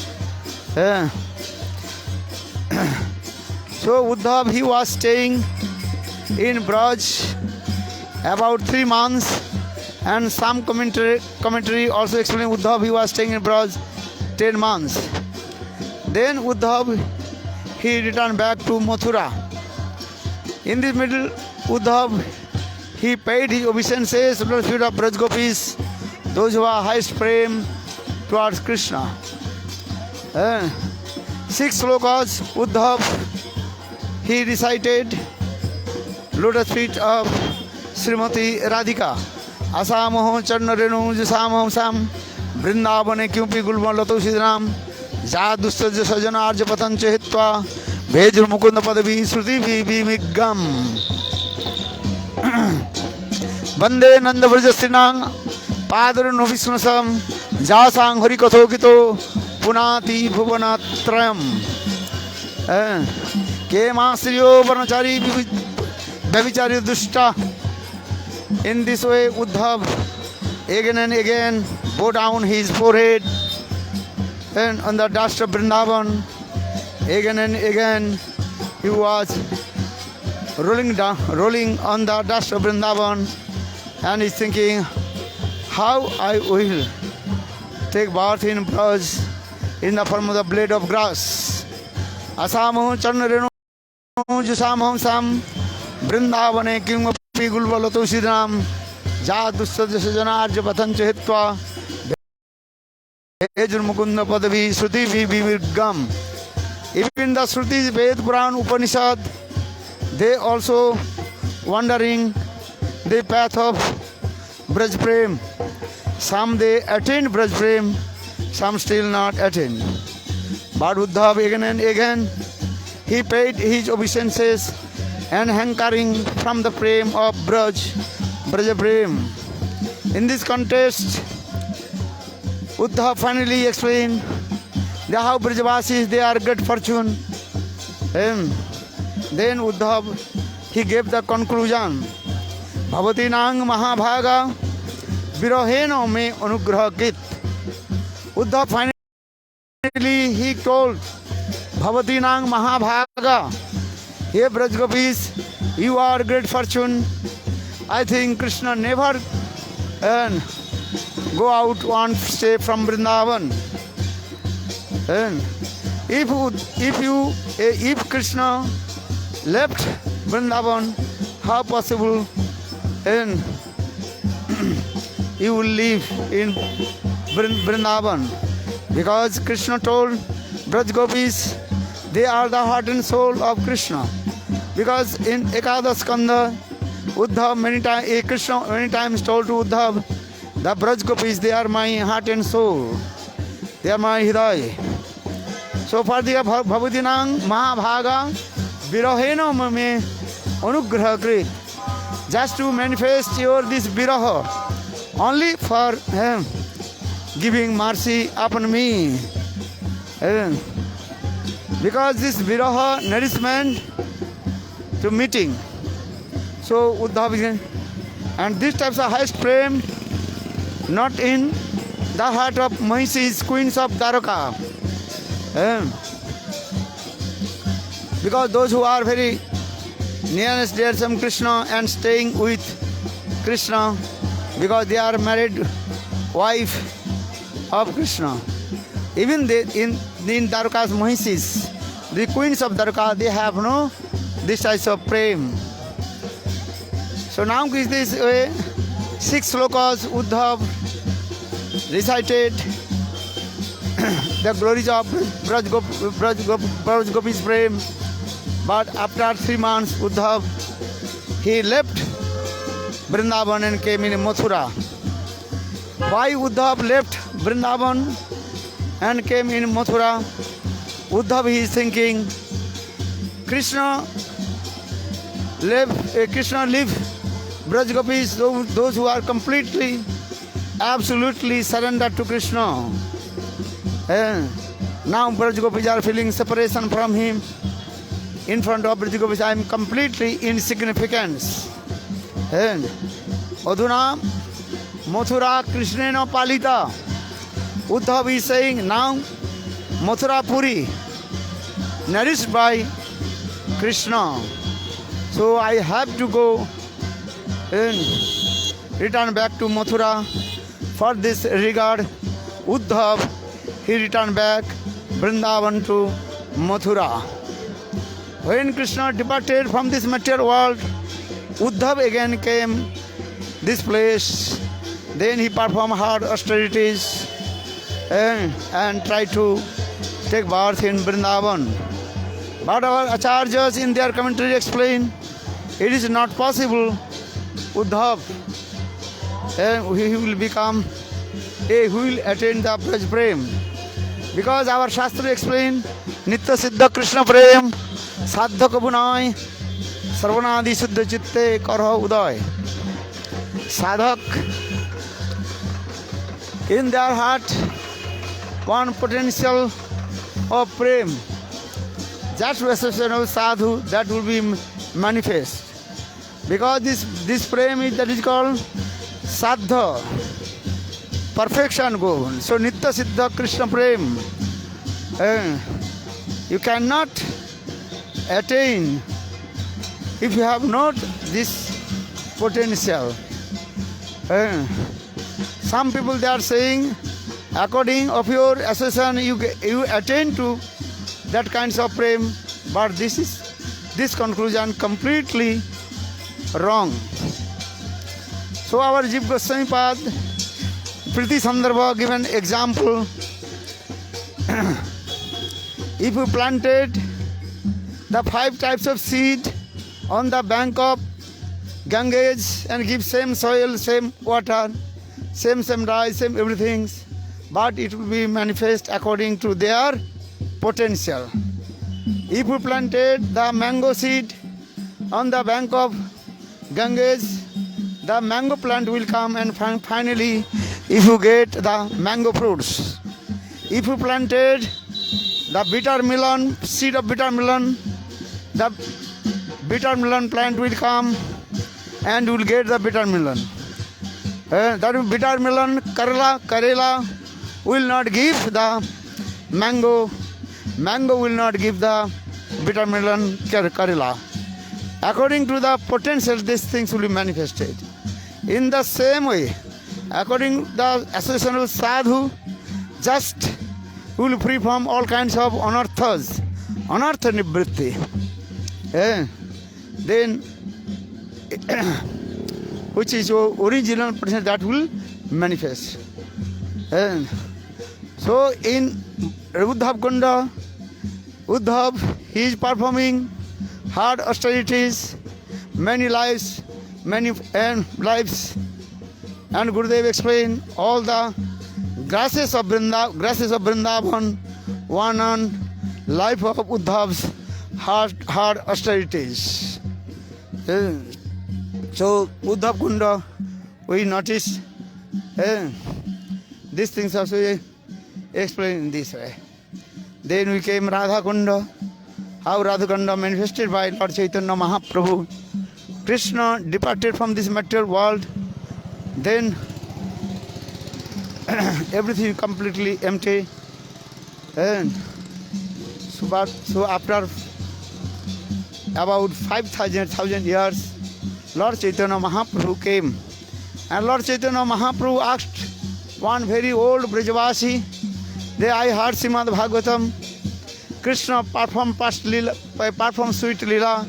So Uddhav, he was staying in Braj about 3 months, and some commentary also explain Uddhav, he was staying in Braj 10 months. Then Uddhav, he returned back to Mathura. In this middle, Uddhav, he paid his obeisances to the feet of Braj Gopis, those who are highest prem towards Krishna. 6 slokas Uddhav, he recited lotus feet of Srimati Radhika. Asamaho Charna Renu Jasamaham Sam Vrindavane Kyupi Gulma Lato Sidram Jadusta Jasajana Arja Patan Chehitva Vejur Mukunda Padavi Sruti Vimigam Bande Nanda Vrajastinang Padar Novisnasam Jasang Harikatho Kito Punati Bhuvanatrayam Kemasriyo Varnachari Bhavichari Dushta. In this way, Uddhav again and again bowed down his forehead and on the dust of Vrindavan. Again and again he was rolling on the dust of Vrindavan, and he's thinking, how I will take bath in Braj in the form of the blade of grass. Asamaho Charnarenu Jusamaham Sam Vrindavane Kim Gulvalato Sidram Jadusadjana Arja Patan Chehitva Ejur Mukunda Padavi Sruti Vivigam. Even the Shrutis, Ved, Puran, Upanishad, they also wandering the path of Braj Prem. Some they attain Braj Prem, some still not attain. But Uddhav again and again, he paid his obeisances and hankering from the Prem of Braj Prem. In this context, Uddhav finally explained that how Brajavasis, they are good fortune. And then Uddhav, he gave the conclusion. Bhavati nang mahabhaga viroheno me anugraha kit. Uddhav finally he told Bhavati nang mahabhaga, hey Braj Gopis, you are great fortune. I think Krishna never go out one step from Vrindavan. And if Krishna left Vrindavan, how possible and you will live in Vrindavan? Because Krishna told Braj Gopis, they are the heart and soul of Krishna. Because in Ekadas Skanda, Uddhav Krishna many times told to Uddhav, the Braj Gopis, they are my heart and soul. They are my Hridaya. So for the Bhavatinang Mahabhaga Viroheno me Anugraha Krit. Just to manifest your this Viraha, only for giving mercy upon me. Because this Viraha nourishment to meeting. So Uddhav is, and this types of highest prem not in the heart of Mahisis, queens of Dwaraka. Because those who are very nearest dear some Krishna and staying with Krishna, because they are married wife of Krishna. Even they, in Dwaraka's Mahisis, the queens of Dwaraka, they have no this type of prem. So now is this way, 6 slokas Uddhav recited the glories of Braj Gopis Prem. But after 3 months, Uddhav, he left Vrindavan and came in Mathura. Why Uddhav left Vrindavan and came in Mathura? Uddhav, he is thinking, Krishna live Braj Gopis, those who are completely, absolutely surrendered to Krishna. And now Braj Gopis are feeling separation from him. In front of Braj Gopis, I am completely insignificant. And Adhuna Mathura Krishnena Palita. Uddhav is saying now Mathura Puri nourished by Krishna. So I have to go and return back to Mathura. For this regard, Uddhav, he returned back Vrindavan to Mathura. When Krishna departed from this material world, Uddhav again came this place. Then he performed hard austerities and tried to take birth in Vrindavan. But our acharyas in their commentary explain, it is not possible. Uddhav, he will become, he will attain the Braj Prem. Because our Shastra explain, Nitya Siddha Krishna Prem, Sadhya Kabunai, Sarvanadi Siddha Chitte Karha Uday. Sadhak, in their heart, one potential of Prem. Just association of sadhu, that will be manifest. Because this prem is that is called sadha, perfection goal. So Nitya Siddha Krishna Prem, you cannot attain if you have not this potential. Some people they are saying, according of your association, you attain to that kinds of prem, but this conclusion completely wrong. So our Jiva Goswami Pad, Priti Sandarbha given example. If you planted the 5 types of seed on the bank of Ganges and give same soil, same water, same rice, same everything, but it will be manifest according to their potential. If you planted the mango seed on the bank of Ganges, the mango plant will come, and finally if you get the mango fruits. If you planted the bitter melon, seed of bitter melon, the bitter melon plant will come and you will get the bitter melon. That bitter melon, Karela will not give the mango. Mango will not give the bitter melon, Karela. According to the potential, these things will be manifested. In the same way, according to the association of sadhu, just will free from all kinds of anarthas, anartha nivritti. Then, which is your original potential, that will manifest. So in Uddhav Kunda, Uddhav, he is performing hard austerities, many lives, and Gurudev explained all the grasses of Vrindavan, one on life of Uddhav's hard austerities. So Uddhav Kunda, we notice these things also explained in this way. Then we came Radha Kunda, how Radha Kunda manifested by Lord Chaitanya Mahaprabhu. Krishna departed from this material world, then everything completely empty. And so after about 5,000 years, Lord Chaitanya Mahaprabhu came. And Lord Chaitanya Mahaprabhu asked one very old Brajavasi, I heard Srimad Bhagavatam, Krishna performed sweet lila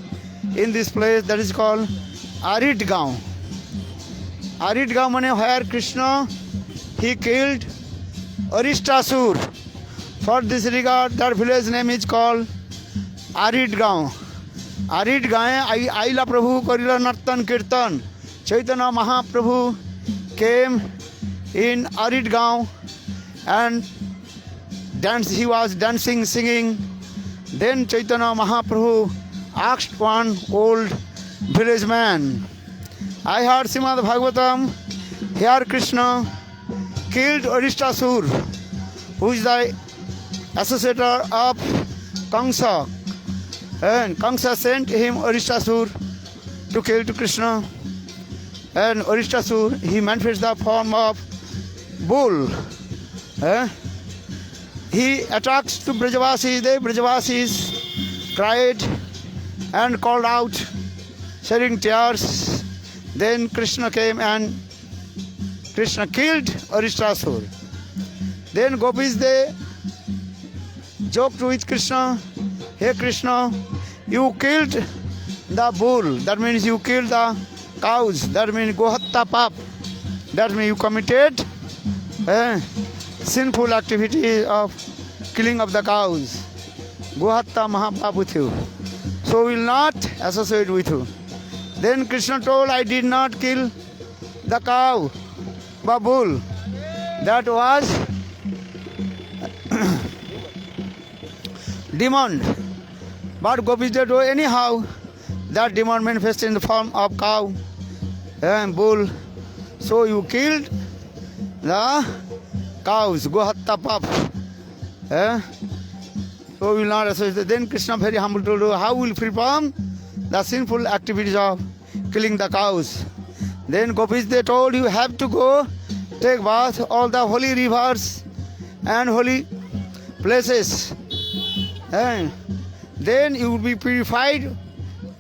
in this place that is called Arit Gaon. Arit Gaon means where Krishna, he killed Aristasur. For this regard, that village name is called Arit Gaon. Arit Gaon, Aila Prabhu Karila Nartan Kirtan. Chaitanya Mahaprabhu came in Arit Gaon and he was dancing, singing. Then Chaitanya Mahaprabhu asked one old village man, I heard Srimad Bhagavatam, here Krishna killed Aristasur, who is the associator of Kamsa. And Kamsa sent him Aristasur to kill to Krishna. And Aristasur, he manifests the form of bull. He attacks to Brajavasis. The Brajavasis cried and called out, shedding tears. Then Krishna came and Krishna killed Aristasur. Then gopis, they joked with Krishna, hey Krishna, you killed the bull. That means you killed the cows. That means gohatta pap. That means you committed sinful activity of killing of the cows. Gohatta mahapap with you. So we will not associate with you. Then Krishna told, I did not kill the cow, the bull. That was demon. But gopis did do anyhow. That demon manifested in the form of cow and bull. So you killed the cows, gohatta pap. So we will not associate. Then Krishna very humble told you, how will free from the sinful activities of killing the cows. Then gopis, they told, you have to go take bath all the holy rivers and holy places. Then you will be purified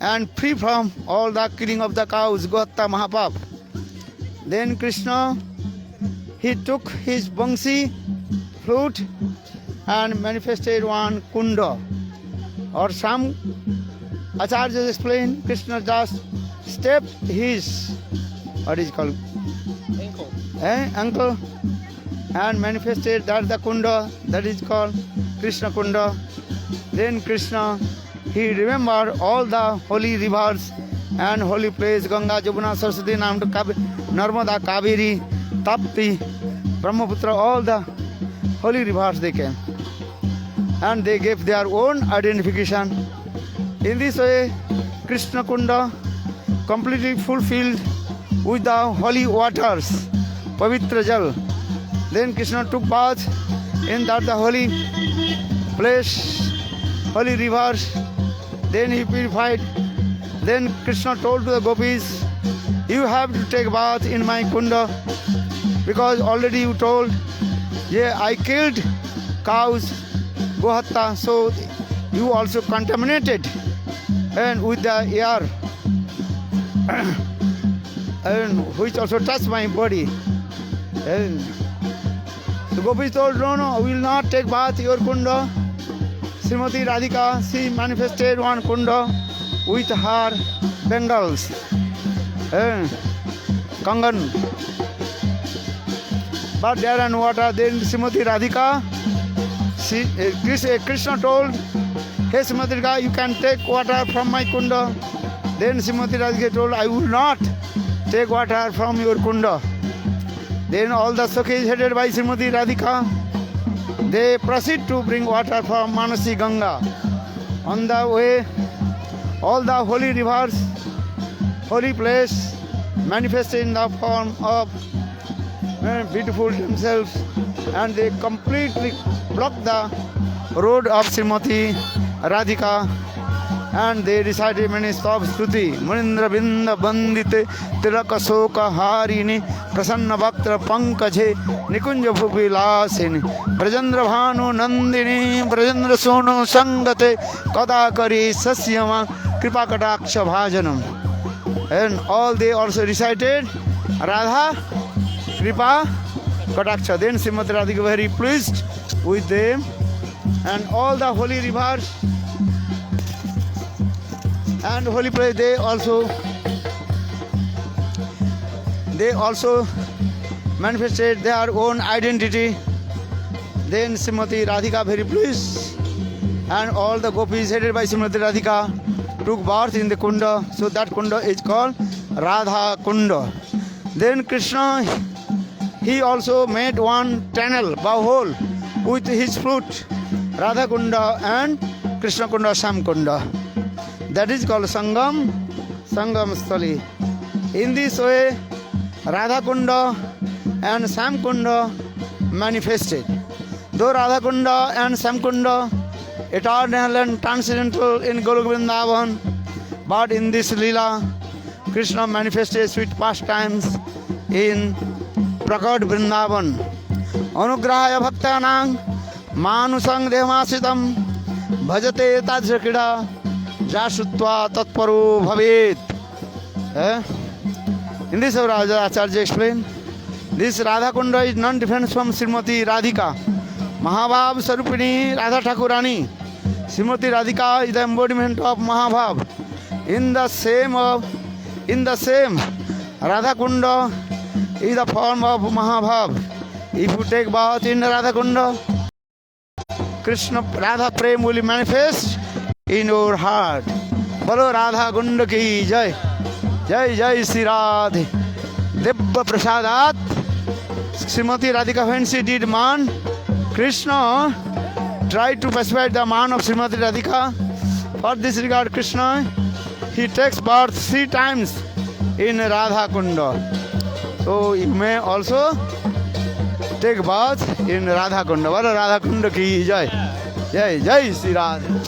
and free from all the killing of the cows, gohatta mahapap. Then Krishna, he took his bangsi, flute, and manifested one kunda. Or some acharyas explain, Krishna just stepped his, what is called? Ankle, and manifested that the kunda, that is called Krishna kunda. Then Krishna, he remembered all the holy rivers and holy place, Ganga, Jamuna, Saraswati, Narmada, Kaveri, Tapti, Brahmaputra, all the holy rivers they came. And they gave their own identification. In this way, Krishna Kunda completely fulfilled with the holy waters, Pavitra Jal. Then Krishna took bath in that the holy place, holy rivers. Then he purified. Then Krishna told to the gopis, you have to take bath in my kunda, because already you told, yeah, I killed cows, Gohatta, so you also contaminated and with the air and which also touched my body. And the gopis told, no, I will not take bath your kunda. Srimati Radhika, she manifested one kunda with her bangles and kangan. But there and water, then Srimati Radhika, Krishna told, hey Srimati Radhika, you can take water from my kunda. Then Srimati Radhika told, I will not take water from your kunda. Then all the Sakhis headed by Srimati Radhika, they proceed to bring water from Manasi Ganga. On the way, all the holy rivers, holy place, manifested in the form of beautiful themselves, and they completely blocked the road of Srimati Radhika, and they recited many stops Stuti. Munindra Binda Bandite Tilaka Soka Harini Prasanna Bhaktra Pankaje Nikunja Bhubilasini Brajendra Bhanu Nandini Brajendra Sono Sangate Kadakari Sasyama Kripa Kataksha Bhajanam. And all they also recited Radha Kripa Kataksha. Then Srimati Radhika very pleased with them, and all the holy rivers and holy place, they also manifested their own identity. Then Srimati Radhika very pleased, and all the gopis headed by Srimati Radhika took bath in the kunda. So that kunda is called Radha Kunda. Then Krishna, he also made one tunnel, hole, with his flute, Radha Kunda and Krishna Kunda, Sam Kunda. That is called Sangam Stali. In this way, Radha Kunda and Sam Kunda manifested. Though Radha Kunda and Sam Kunda eternal and transcendental in Golok Vrindavan, but in this Leela, Krishna manifested sweet pastimes in Prakat Vrindavan. Anugrahaya Bhaktanang Manusang Devamasitam Bhajate Tajrakida Jasutva Tatparo Bhavet. In this Raja Acharya explained, this Radha Kunda is none different from Srimati Radhika, Mahabhav Sarupini Radha Thakurani. Srimati Radhika is the embodiment of Mahabhav. In the same Radha Kunda is the form of Mahabhav. If you take bath in Radha Kunda, Krishna Radha Prem will manifest in your heart. Bolo Radha Kunda ki jai. Jai Jai Sri Radhe. Debba Prasadat. Srimati Radhika, when she did man, Krishna tried to persuade the man of Srimati Radhika. For this regard, Krishna, he takes birth 3 times in Radha Kunda. So you may also take bath in Radha Kunda. Bolo Radha Kunda ki jai. Jai Jai Sri Radhe.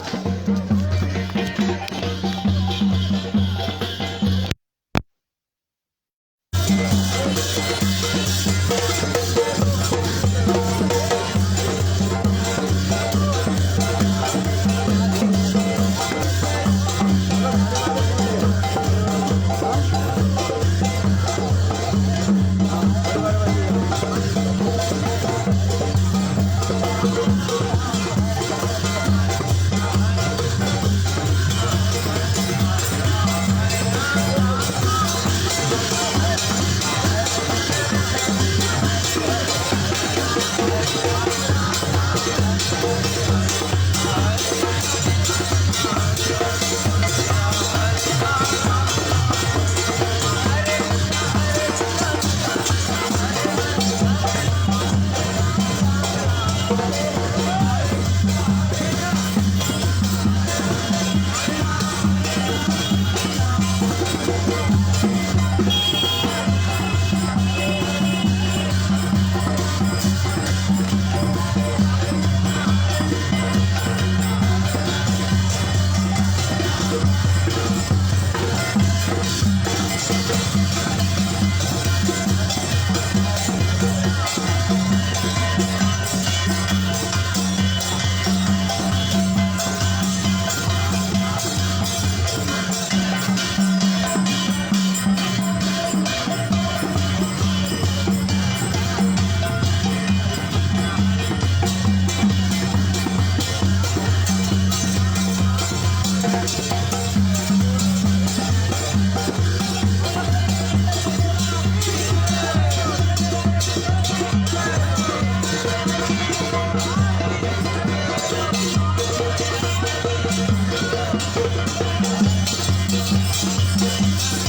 Hare